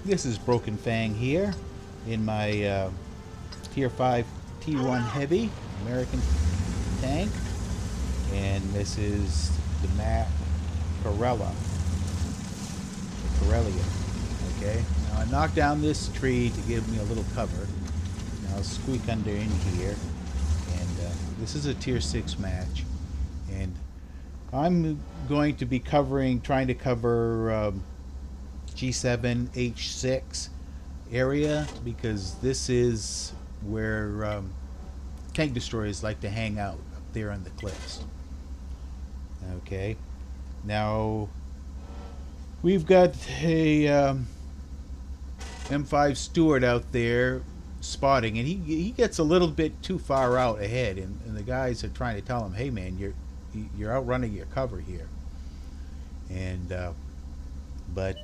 This is Broken Fang here in my Tier 5 T1 Heavy American tank, and this is the map Karelia. Okay, now I knocked down this tree to give me a little cover. Now I'll squeak under in here, and this is a Tier 6 match, and I'm going to be trying to cover G7 H6 area, because this is where tank destroyers like to hang out up there on the cliffs. Okay, now we've got a M5 Stewart out there spotting, and he gets a little bit too far out ahead, and the guys are trying to tell him, hey man, you're outrunning your cover here. And but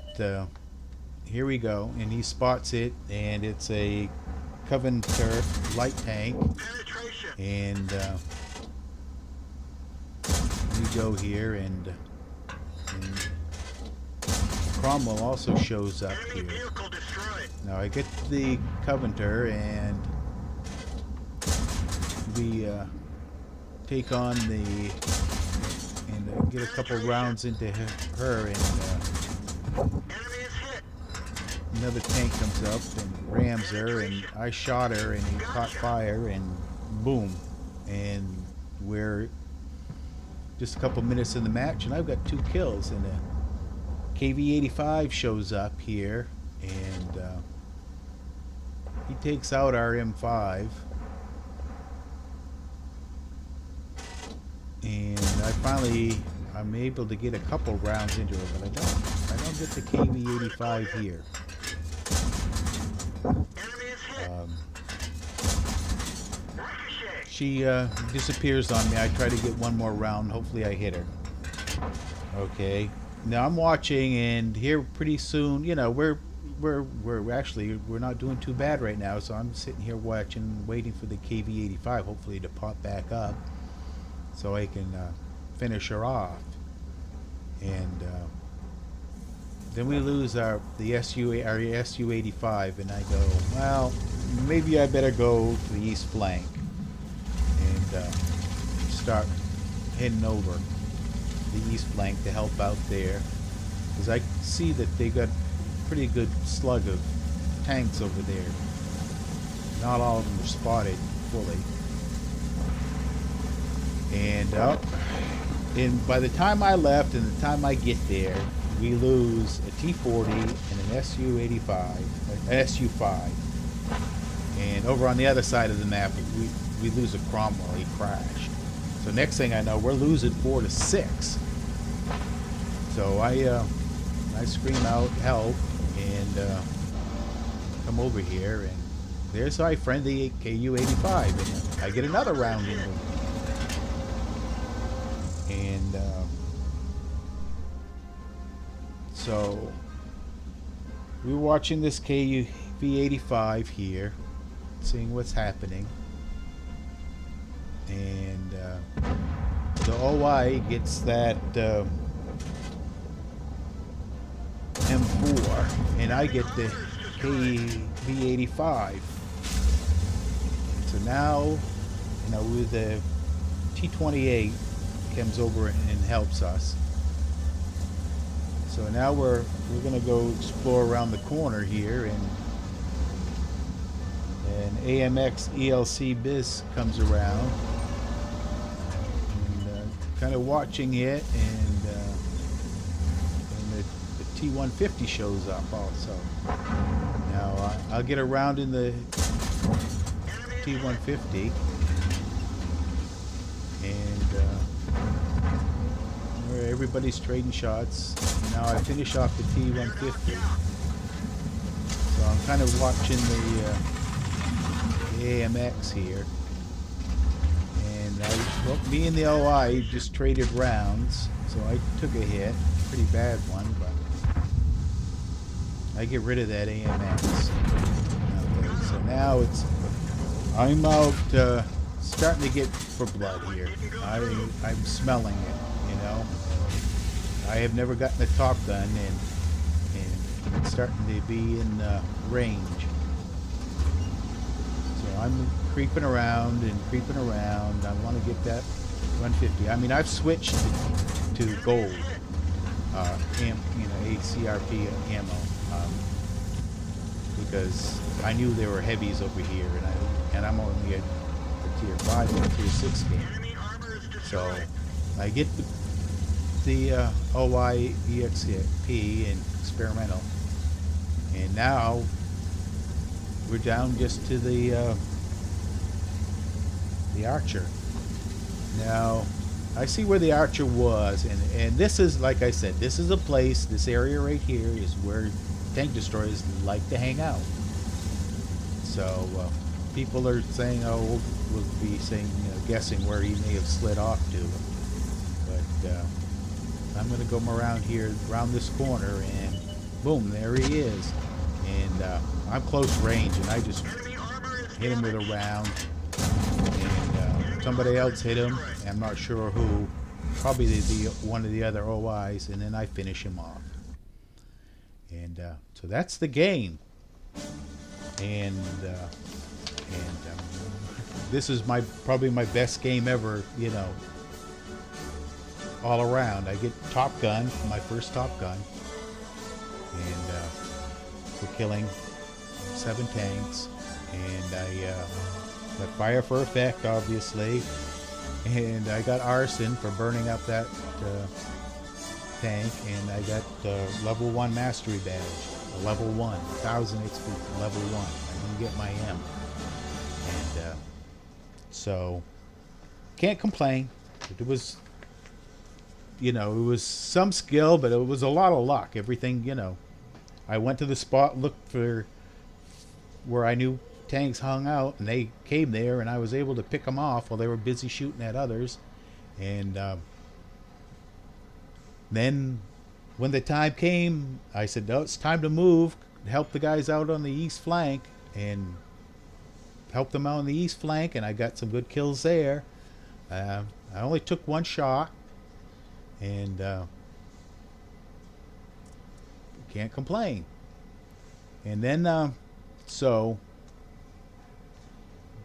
here we go, and he spots it, and it's a Covenanter light tank, and we go here, and Cromwell also shows up here. Now I get the Covenanter, and we take on and get a couple rounds into her, and another tank comes up and rams her, and I shot her, and he caught fire, and boom, and we're just a couple minutes in the match, and I've got 2 kills, and a KV-85 shows up here, and he takes out our M5, and I'm able to get a couple rounds into her, but I don't get the KV-85 here. She disappears on me. I try to get one more round. Hopefully I hit her. Okay. Now I'm watching, and here pretty soon, you know, we're not doing too bad right now. So I'm sitting here watching, waiting for the KV-85, hopefully to pop back up, so I can finish her off. And then we lose our SU-85, and I go, well, maybe I better go to the east flank and start heading over the east flank to help out there, because I see that they got a pretty good slug of tanks over there. Not all of them are spotted fully, and by the time I left and the time I get there, we lose a T-40 and an SU-85, an SU-5, and over on the other side of the map we lose a Cromwell. He crashed. So next thing I know, we're losing 4-6. So I scream out help, and come over here, and there's our friendly KU-85, and I get another round in him. And so we're watching this KU-85 here, seeing what's happening, and the OI gets that M4, and I get the KV-85. So now, you know, with the T-28 comes over and helps us. So now we're gonna go explore around the corner here, and AMX ELC Biz comes around, and kind of watching it, and the T-150 shows up also. Now I'll get around in the T-150, and where everybody's trading shots. Now I finish off the T-150. So I'm kind of watching the AMX here, and me and the OI just traded rounds, so I took a hit, pretty bad one, but I get rid of that AMX. Okay, so now I'm out starting to get for blood here. I'm smelling it, you know. I have never gotten a Top Gun, and It's starting to be in range. So I'm creeping around and creeping around. I want to get that 150. I mean, I've switched to gold, ACRP ammo, because I knew there were heavies over here, and I'm only a tier 5 or tier 6 game. So I get the OY EXP and experimental, and now we're down just to the archer. Now I see where the archer was, and this is, like I said, this is a place, this area right here is where tank destroyers like to hang out. So people are saying, oh, we'll be saying, guessing where he may have slid off to, but I'm going to go around here, around this corner, and boom, there he is. And I'm close range, and I just hit him with a round, and somebody else hit him. I'm not sure who, probably the one of the other OIs, and then I finish him off. And so that's the game. And this is probably my best game ever, all around. I get Top Gun, my first Top Gun, and for killing 7 tanks, and I got Fire for Effect, obviously, and I got Arson for burning up that tank, and I got level 1 Mastery Badge, level 1, 1000 XP, level 1. I didn't get my M, and so can't complain. It was, it was some skill, but it was a lot of luck. Everything, I went to the spot, looked for where I knew tanks hung out, and they came there, and I was able to pick them off while they were busy shooting at others. And then when the time came, I said, no, it's time to move, help the guys out on the east flank, and help them out on the east flank, and I got some good kills there. I only took 1 shot, and can't complain. And then so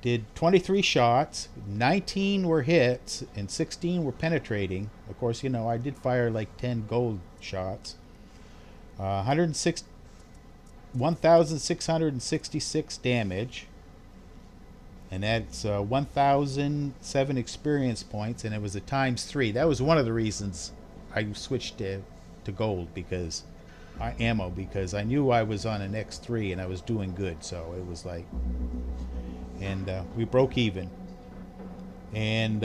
did 23 shots, 19 were hits, and 16 were penetrating. Of course, I did fire like 10 gold shots. 1,666 damage, and that's 1,007 experience points, and it was a ×3. That was one of the reasons I switched to gold, because ammo, because I knew I was on an X3 and I was doing good. So it was like, and we broke even, and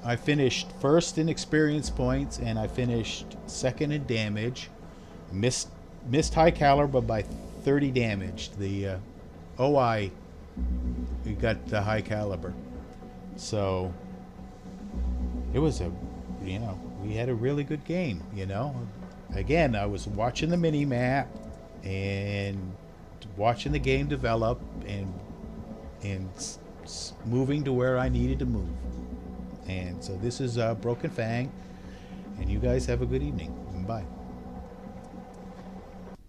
I finished first in experience points, and I finished second in damage. Missed high caliber by 30 damage. The OI, we got the high caliber, so it was we had a really good game. Again, I was watching the mini map and watching the game develop, and moving to where I needed to move. And so this is Broken Fang, and you guys have a good evening. Bye.